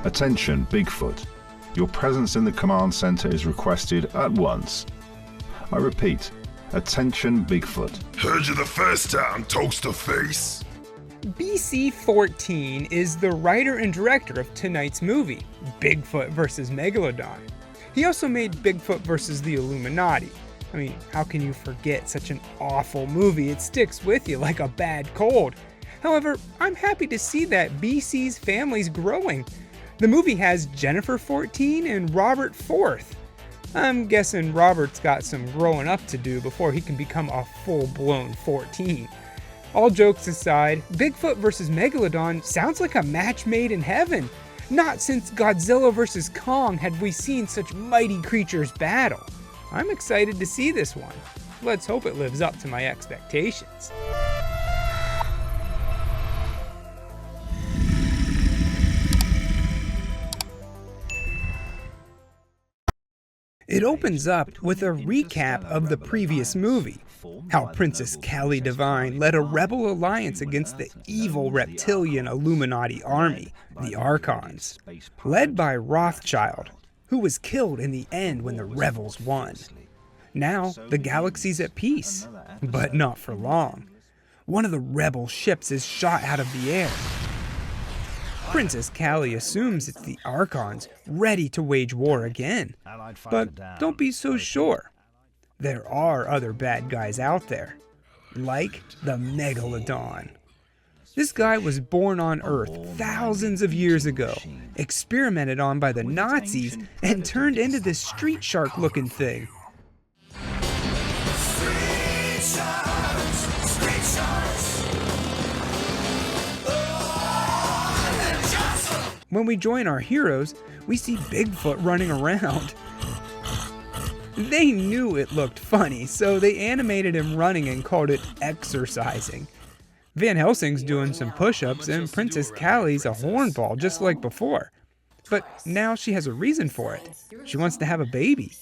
Attention, Bigfoot. Your presence in the command center is requested at once. I repeat, attention, Bigfoot. Heard you the first time, toaster face. BC-14 is the writer and director of tonight's movie, Bigfoot vs. Megalodon. He also made Bigfoot vs. the Illuminati. I mean, how can you forget such an awful movie? It sticks with you like a bad cold. However, I'm happy to see that BC's family's growing. The movie has Jennifer 14 and Robert 4th. I'm guessing Robert's got some growing up to do before he can become a full-blown 14. All jokes aside, Bigfoot vs. Megalodon sounds like a match made in heaven. Not since Godzilla vs. Kong had we seen such mighty creatures battle. I'm excited to see this one. Let's hope it lives up to my expectations. It opens up with a recap of the previous movie, how Princess Callie Divine led a rebel alliance against the evil reptilian Illuminati army, the Archons, led by Rothschild, who was killed in the end when the rebels won. Now, the galaxy's at peace, but not for long. One of the rebel ships is shot out of the air. Princess Callie assumes it's the Archons, ready to wage war again. But don't be so sure. There are other bad guys out there, like the Megalodon. This guy was born on Earth thousands of years ago, experimented on by the Nazis, and turned into this street shark-looking thing. When we join our heroes, we see Bigfoot running around. They knew it looked funny, so they animated him running and called it exercising. Van Helsing's doing some push-ups and Princess Callie's a hornball just like before. But now she has a reason for it. She wants to have a baby.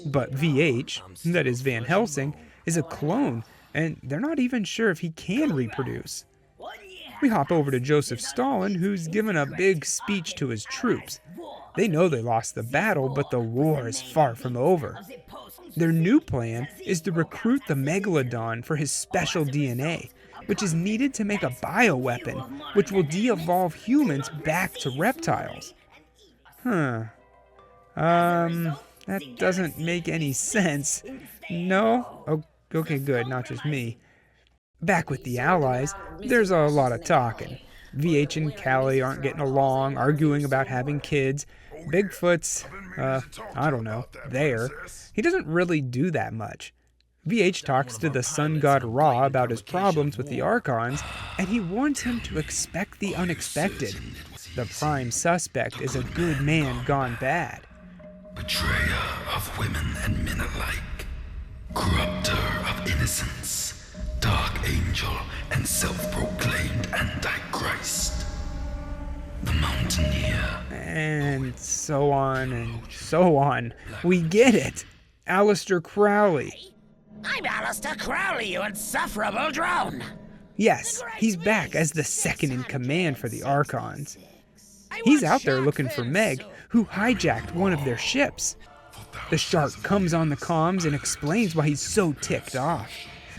But VH, that is Van Helsing, is a clone, and they're not even sure if he can reproduce. We hop over to Joseph Stalin, who's given a big speech to his troops. They know they lost the battle, but the war is far from over. Their new plan is to recruit the Megalodon for his special DNA, which is needed to make a bioweapon, which will de-evolve humans back to reptiles. That doesn't make any sense. No? Oh, okay, good, not just me. Back with the Allies, there's a lot of talking. VH and Callie aren't getting along, arguing about having kids. Bigfoot's, I don't know, there. He doesn't really do that much. VH talks to the sun god Ra about his problems with the Archons, and he warns him to expect the unexpected. The prime suspect is a good man gone bad. Betrayer of women and men alike, corrupter of innocence, dark angel and self-proclaimed Antichrist, the mountaineer. And so on and so on. We get it. Aleister Crowley. I'm Aleister Crowley, you insufferable drone. Yes, he's back as the second in command for the Archons. He's out there looking for Meg, who hijacked one of their ships. The shark comes on the comms and explains why he's so ticked off.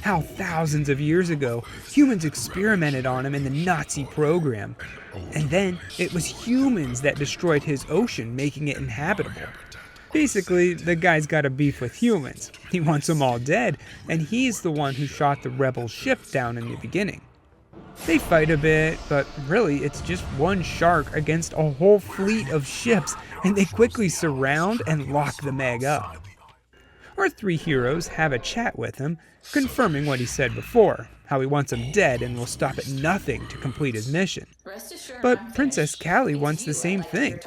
How thousands of years ago, humans experimented on him in the Nazi program. And then it was humans that destroyed his ocean, making it inhabitable. Basically, the guy's got a beef with humans. He wants them all dead, and he's the one who shot the rebel ship down in the beginning. They fight a bit, but really it's just one shark against a whole fleet of ships, and they quickly surround and lock the Meg up. Our three heroes have a chat with him, confirming what he said before, how he wants him dead and will stop at nothing to complete his mission. But Princess Callie wants the same thing.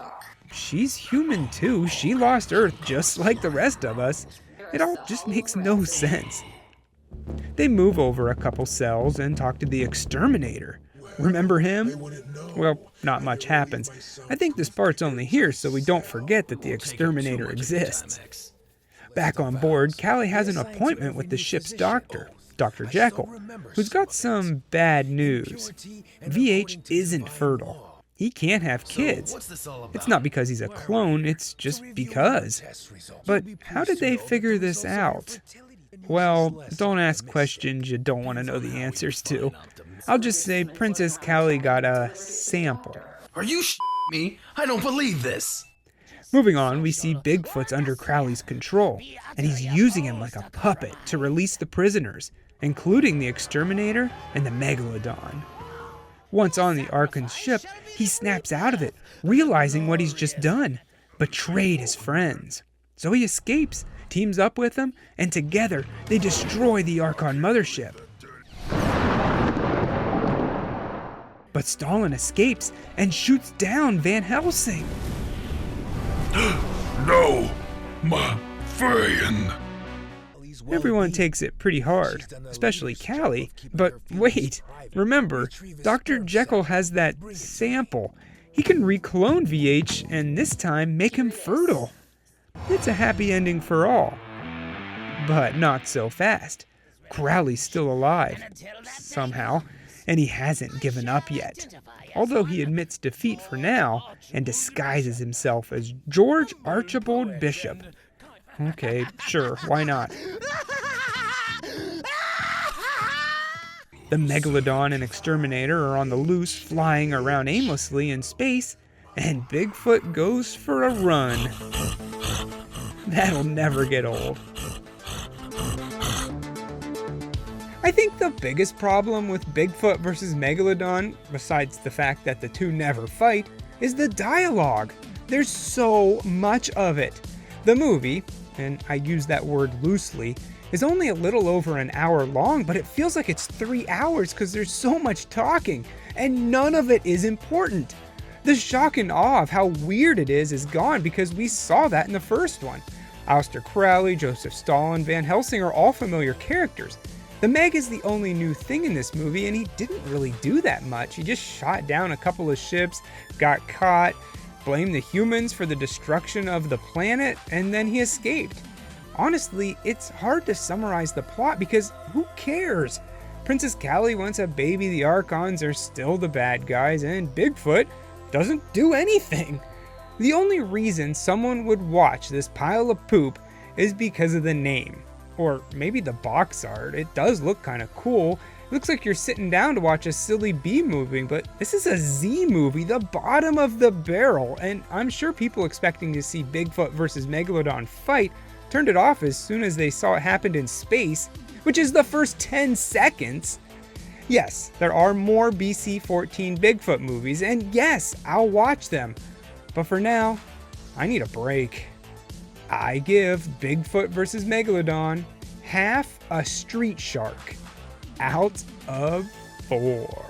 She's human too. She lost Earth just like the rest of us. It all just makes no sense. They move over a couple cells and talk to the Exterminator. Remember him? Well, not much happens. I think this part's only here so we don't forget that the Exterminator exists. Back on board, Callie has an appointment with the ship's doctor, Dr. Jekyll, who's got some bad news. VH isn't fertile. he can't have kids. It's not because he's a clone, it's just because. But how did they figure this out? Well, don't ask questions you don't want to know the answers to. I'll just say Princess Callie got a sample. Are you me? I don't believe this. Moving on, we see Bigfoot's under Crowley's control, and he's using him like a puppet to release the prisoners, including the exterminator and the Megalodon. Once on the Archon's ship, he snaps out of it, realizing what he's just done, betrayed his friends. So he escapes, teams up with them, and together they destroy the Archon mothership. But Stalin escapes and shoots down Van Helsing. No, my friend. Everyone takes it pretty hard, especially Callie. But wait, remember, Dr. Jekyll has that sample. He can reclone VH and this time make him fertile. It's a happy ending for all. But not so fast. Crowley's still alive, somehow, and he hasn't given up yet. Although he admits defeat for now and disguises himself as George Archibald Bishop. Okay, sure, why not? The Megalodon and Exterminator are on the loose, flying around aimlessly in space, and Bigfoot goes for a run. That'll never get old. I think the biggest problem with Bigfoot versus Megalodon, besides the fact that the two never fight, is the dialogue. There's so much of it. The movie, and I use that word loosely, is only a little over an hour long, but it feels like it's 3 hours because there's so much talking, and none of it is important. The shock and awe of how weird it is gone because we saw that in the first one. Aleister Crowley, Joseph Stalin, Van Helsing are all familiar characters. The Meg is the only new thing in this movie, and he didn't really do that much. He just shot down a couple of ships, got caught, blamed the humans for the destruction of the planet, and then he escaped. Honestly, it's hard to summarize the plot because who cares? Princess Callie wants a baby, the Archons are still the bad guys, and Bigfoot doesn't do anything. The only reason someone would watch this pile of poop is because of the name. Or maybe the box art. It does look kind of cool. It looks like you're sitting down to watch a silly B movie, but this is a Z movie, the bottom of the barrel, and I'm sure people expecting to see Bigfoot versus Megalodon fight turned it off as soon as they saw it happened in space, which is the first 10 seconds. Yes, there are more BC-14 Bigfoot movies, and yes, I'll watch them. But for now, I need a break. I give Bigfoot vs. Megalodon half a street shark out of 4.